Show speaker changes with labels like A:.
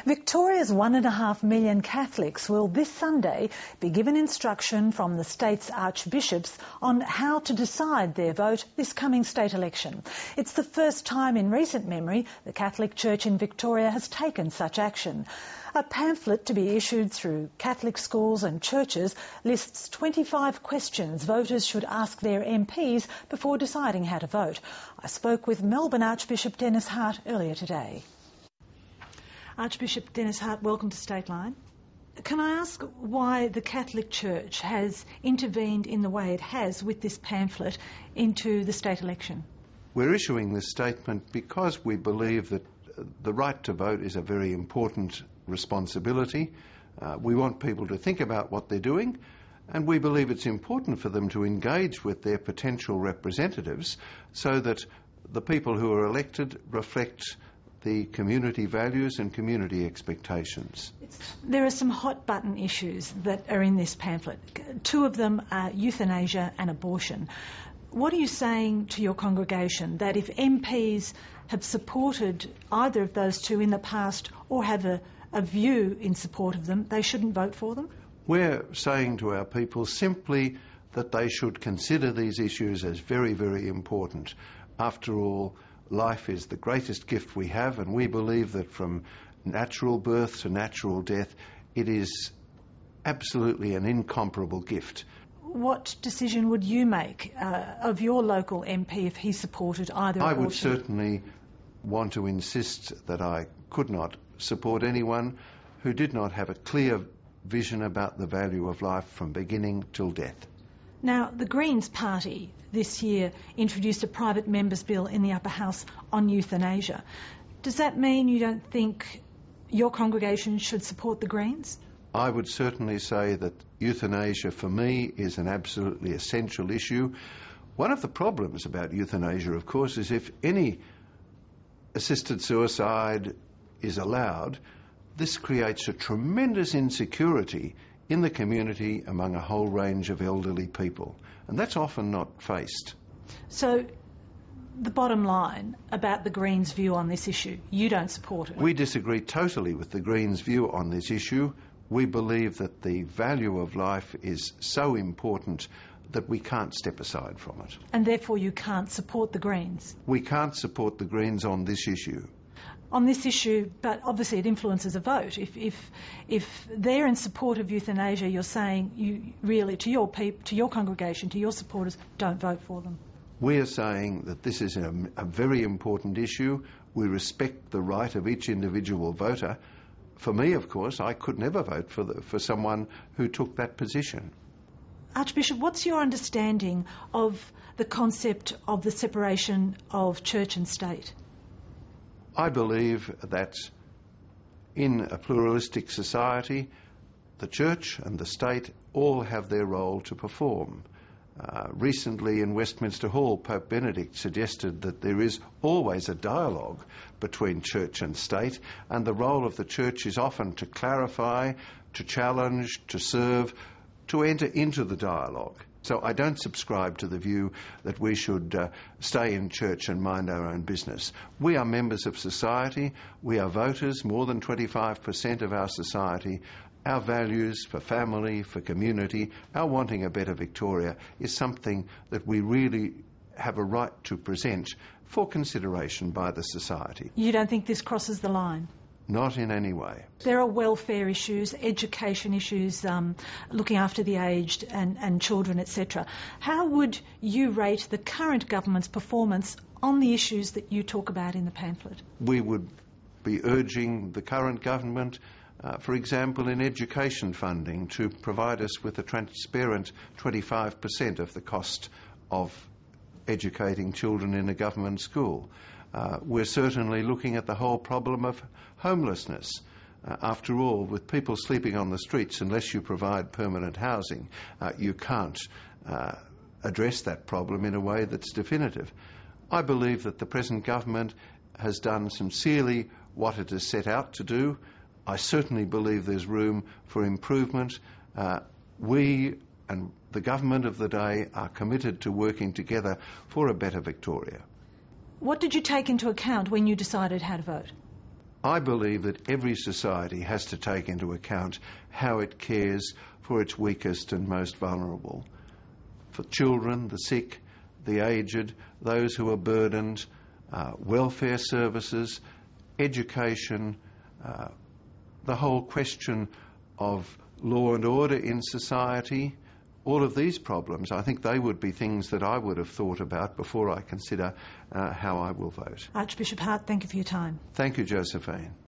A: Victoria's 1.5 million Catholics will this Sunday be given instruction from the state's archbishops on how to decide their vote this coming state election. It's the first time in recent memory the Catholic Church in Victoria has taken such action. A pamphlet to be issued through Catholic schools and churches lists 25 questions voters should ask their MPs before deciding how to vote. I spoke with Melbourne Archbishop Denis Hart earlier today. Archbishop Denis Hart, welcome to State Line. Can I ask why the Catholic Church has intervened in the way it has with this pamphlet into the state election?
B: We're issuing this statement because we believe that the right to vote is a very important responsibility. We want people to think about what they're doing, and we believe it's important for them to engage with their potential representatives so that the people who are elected reflect the community values and community expectations.
A: There are some hot button issues that are in this pamphlet. Two of them are euthanasia and abortion. What are you saying to your congregation, that if MPs have supported either of those two in the past or have a view in support of them, they shouldn't vote for them?
B: We're saying to our people simply that they should consider these issues as very, very important. After all, life is the greatest gift we have, and we believe that from natural birth to natural death, it is absolutely an incomparable gift.
A: What decision would you make of your local MP if he supported either abortion?
B: I would certainly want to insist that I could not support anyone who did not have a clear vision about the value of life from beginning till death.
A: Now, the Greens party this year introduced a private members' bill in the upper house on euthanasia. Does that mean you don't think your congregation should support the Greens?
B: I would certainly say that euthanasia for me is an absolutely essential issue. One of the problems about euthanasia, of course, is if any assisted suicide is allowed, this creates a tremendous insecurity in the community among a whole range of elderly people, and that's often not faced.
A: So, the bottom line about the Greens' view on this issue, you don't support it?
B: We disagree totally with the Greens' view on this issue. We believe that the value of life is so important that we can't step aside from it.
A: And therefore you can't support the Greens?
B: We can't support the Greens on this issue.
A: On this issue, but obviously it influences a vote. If they're in support of euthanasia, you're saying you really, to your congregation, to your supporters, don't vote for them.
B: We are saying that this is a very important issue. We respect the right of each individual voter. For me, of course, I could never vote for someone who took that position.
A: Archbishop, what's your understanding of the concept of the separation of church and state?
B: I believe that in a pluralistic society, the church and the state all have their role to perform. Recently in Westminster Hall, Pope Benedict suggested that there is always a dialogue between church and state, and the role of the church is often to clarify, to challenge, to serve, to enter into the dialogue. So I don't subscribe to the view that we should stay in church and mind our own business. We are members of society. We are voters, more than 25% of our society. Our values for family, for community, our wanting a better Victoria is something that we really have a right to present for consideration by the society.
A: You don't think this crosses the line?
B: Not in any way.
A: There are welfare issues, education issues, looking after the aged and children, etc. How would you rate the current government's performance on the issues that you talk about in the pamphlet?
B: We would be urging the current government, for example, in education funding, to provide us with a transparent 25% of the cost of educating children in a government school. We're certainly looking at the whole problem of homelessness. After all, with people sleeping on the streets, unless you provide permanent housing, you can't address that problem in a way that's definitive. I believe that the present government has done sincerely what it has set out to do. I certainly believe there's room for improvement. We and the government of the day are committed to working together for a better Victoria.
A: What did you take into account when you decided how to vote?
B: I believe that every society has to take into account how it cares for its weakest and most vulnerable. For children, the sick, the aged, those who are burdened, welfare services, education, the whole question of law and order in society, all of these problems, I think they would be things that I would have thought about before I consider how I will vote.
A: Archbishop Hart, thank you for your time.
B: Thank you, Josephine.